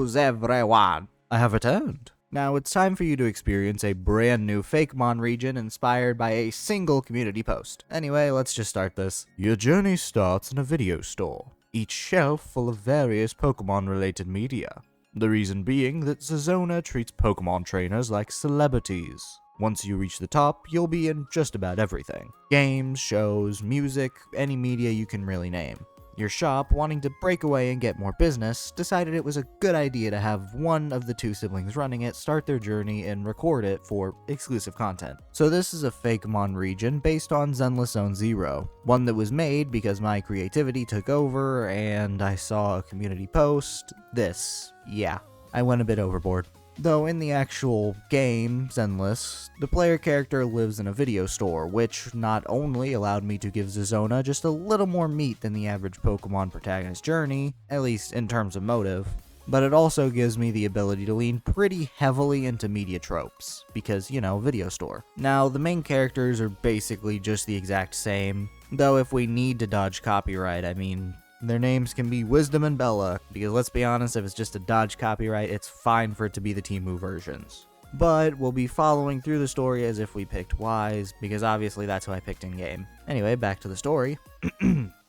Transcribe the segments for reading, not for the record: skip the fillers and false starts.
Greetings everyone! I have returned. Now it's time for you to experience a brand new Fakemon region inspired by a single community post. Anyway, let's just start this. Your journey starts in a video store, each shelf full of various Pokemon related media. The reason being that Zezona treats Pokemon trainers like celebrities. Once you reach the top, you'll be in just about everything. Games, shows, music, any media you can really name. Your shop, wanting to break away and get more business, decided it was a good idea to have one of the two siblings running it start their journey and record it for exclusive content. So this is a Fakemon region based on Zenless Zone 0, one that was made because my creativity took over and I saw a community post. Yeah, I went a bit overboard. Though in the actual game, Zenless, the player character lives in a video store, which not only allowed me to give Zezona just a little more meat than the average Pokemon protagonist journey, at least in terms of motive, but it also gives me the ability to lean pretty heavily into media tropes, because, you know, video store. Now, the main characters are basically just the exact same, though if we need to dodge copyright, I mean, their names can be Wisdom and Bella, because let's be honest, if it's just a dodge copyright, it's fine for it to be the Temu versions. But we'll be following through the story as if we picked Wise, because obviously that's who I picked in-game. Anyway, back to the story.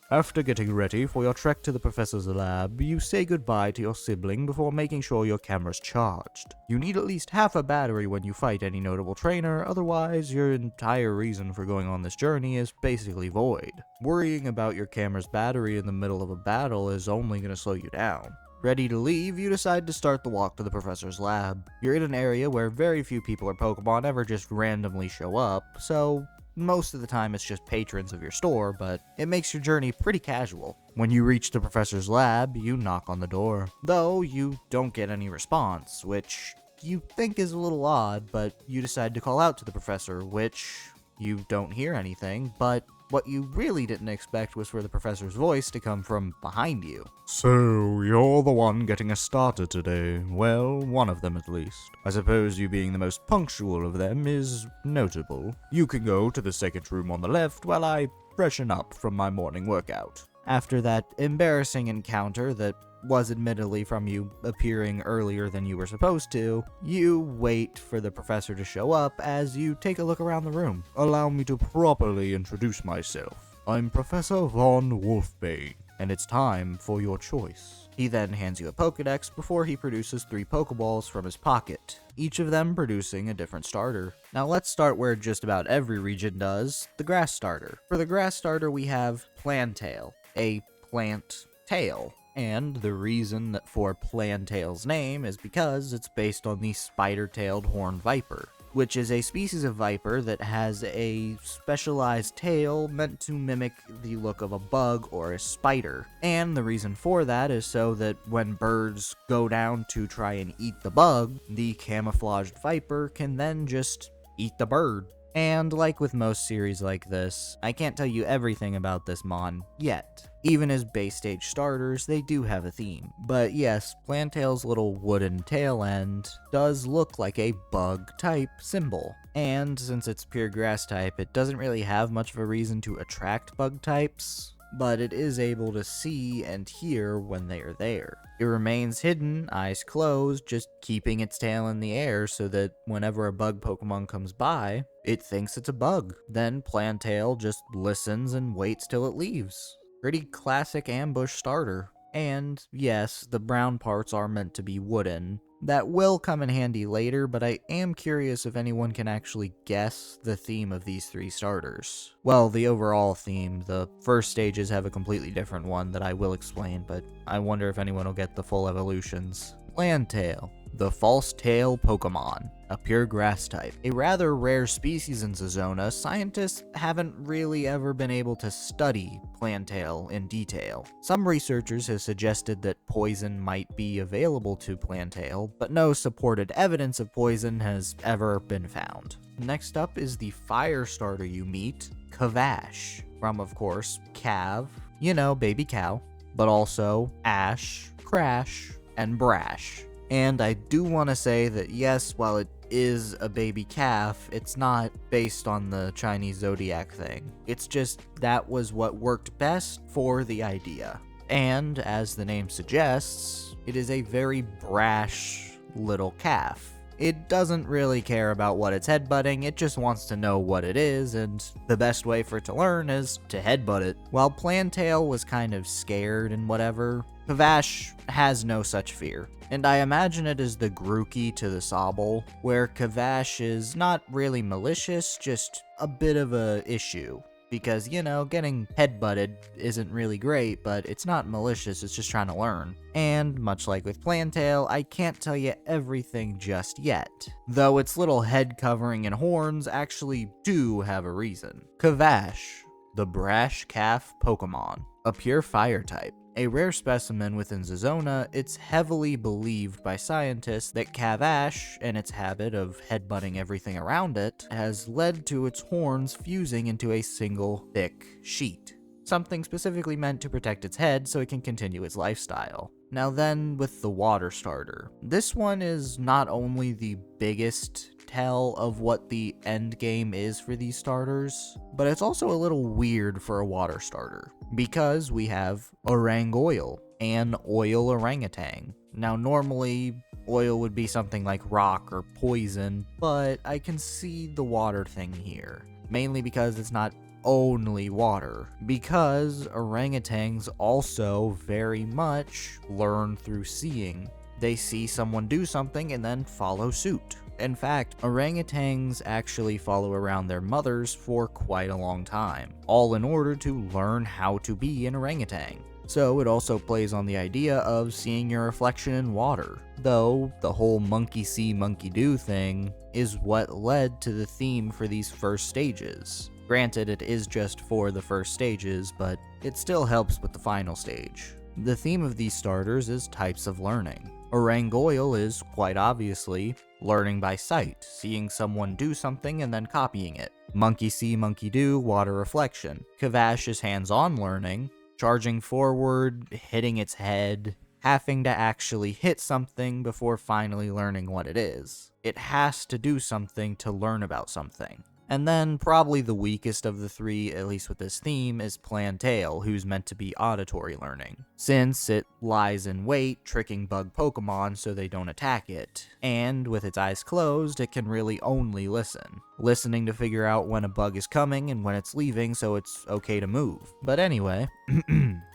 After getting ready for your trek to the professor's lab, you say goodbye to your sibling before making sure your camera's charged. You need at least half a battery when you fight any notable trainer, otherwise your entire reason for going on this journey is basically void. Worrying about your camera's battery in the middle of a battle is only going to slow you down. Ready to leave, you decide to start the walk to the professor's lab. You're in an area where very few people or Pokemon ever just randomly show up, so most of the time it's just patrons of your store, but it makes your journey pretty casual. When you reach the professor's lab, you knock on the door. Though you don't get any response, which you think is a little odd, but you decide to call out to the professor, which you don't hear anything, but what you really didn't expect was for the professor's voice to come from behind you. So, you're the one getting us started today. Well, one of them at least. I suppose you being the most punctual of them is notable. You can go to the second room on the left while I freshen up from my morning workout. After that embarrassing encounter that was admittedly from you appearing earlier than you were supposed to, you wait for the professor to show up as you take a look around the room. Allow me to properly introduce myself. I'm Professor Von Wolfbane, and it's time for your choice. He then hands you a Pokedex before he produces 3 Pokeballs from his pocket, each of them producing a different starter. Now let's start where just about every region does, the grass starter. For the grass starter we have Plantail, a plant tail. And the reason for Plantail's name is because it's based on the spider-tailed horned viper, which is a species of viper that has a specialized tail meant to mimic the look of a bug or a spider. And the reason for that is so that when birds go down to try and eat the bug, the camouflaged viper can then just eat the bird. And like with most series like this, I can't tell you everything about this mon yet. Even as base stage starters, they do have a theme. But yes, Plantail's little wooden tail end does look like a bug type symbol. And since it's pure grass type, it doesn't really have much of a reason to attract bug types, but it is able to see and hear when they are there. It remains hidden, eyes closed, just keeping its tail in the air so that whenever a bug Pokemon comes by, it thinks it's a bug. Then Plantail just listens and waits till it leaves. Pretty classic ambush starter. And yes, the brown parts are meant to be wooden. That will come in handy later, but I am curious if anyone can actually guess the theme of these 3 starters. Well, the overall theme. The first stages have a completely different one that I will explain, but I wonder if anyone will get the full evolutions. Plantail, the false tail Pokemon, a pure grass type. A rather rare species in Zezona, scientists haven't really ever been able to study Plantail in detail. Some researchers have suggested that poison might be available to Plantail, but no supported evidence of poison has ever been found. Next up is the fire starter you meet, Kavash, from of course, Cav, you know, baby cow, but also Ash, Crash, and Brash. And I do want to say that yes, while it is a baby calf, it's not based on the Chinese zodiac thing. It's just that was what worked best for the idea. And as the name suggests, it is a very brash little calf. It doesn't really care about what it's headbutting, it just wants to know what it is, and the best way for it to learn is to headbutt it. While Plantail was kind of scared and whatever, Kavash has no such fear. And I imagine it is the Grookey to the Sobble, where Kavash is not really malicious, just a bit of a issue. Because, you know, getting headbutted isn't really great, but it's not malicious, it's just trying to learn. And, much like with Plantail, I can't tell you everything just yet. Though its little head covering and horns actually do have a reason. Kavash, the brash calf Pokemon, a pure fire type. A rare specimen within Zezona, it's heavily believed by scientists that Kavash, and its habit of headbutting everything around it, has led to its horns fusing into a single thick sheet. Something specifically meant to protect its head so it can continue its lifestyle. Now then, with the water starter. This one is not only the biggest tell of what the end game is for these starters, but it's also a little weird for a water starter, because we have Orangoil, an oil orangutan. Now normally, oil would be something like rock or poison, but I can see the water thing here, mainly because it's not only water, because orangutans also very much learn through seeing. They see someone do something and then follow suit. In fact, orangutans actually follow around their mothers for quite a long time, all in order to learn how to be an orangutan. So it also plays on the idea of seeing your reflection in water, though the whole monkey see, monkey do thing is what led to the theme for these first stages. Granted, it is just for the first stages, but it still helps with the final stage. The theme of these starters is types of learning. Orangoil is, quite obviously, learning by sight, seeing someone do something and then copying it. Monkey see, monkey do, water reflection. Kavash is hands-on learning, charging forward, hitting its head, having to actually hit something before finally learning what it is. It has to do something to learn about something. And then, probably the weakest of the three, at least with this theme, is Plantail, who's meant to be auditory learning, since it lies in wait, tricking bug Pokemon so they don't attack it. And with its eyes closed, it can really only listen. Listening to figure out when a bug is coming and when it's leaving so it's okay to move. But anyway,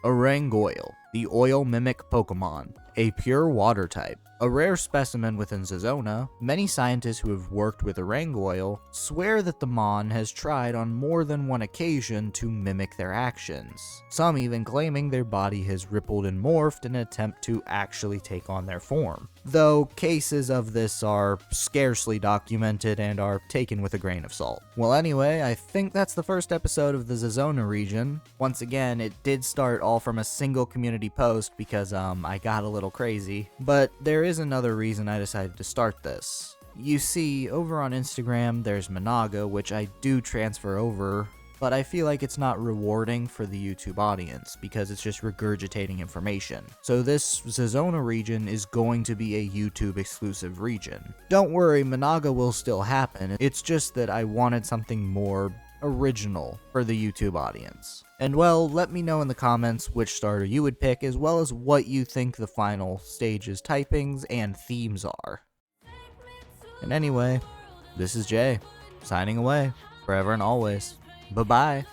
Orangoil, the oil mimic Pokemon, a pure water type. A rare specimen within Zezona, many scientists who have worked with Orangoil swear that the Mon has tried on more than one occasion to mimic their actions, some even claiming their body has rippled and morphed in an attempt to actually take on their form. Though cases of this are scarcely documented and are taken with a grain of salt. Well anyway, I think that's the first episode of the Zezona region. Once again, it did start all from a single community post because I got a little crazy, but there is another reason I decided to start this. You see, over on Instagram there's Monaga, which I do transfer over, but I feel like it's not rewarding for the YouTube audience because it's just regurgitating information. So this Zezona region is going to be a YouTube exclusive region. Don't worry, Monaga will still happen, it's just that I wanted something more original for the YouTube audience. And well, let me know in the comments which starter you would pick, as well as what you think the final stage's typings and themes are. And anyway, this is Jay, signing away, forever and always. Bye-bye.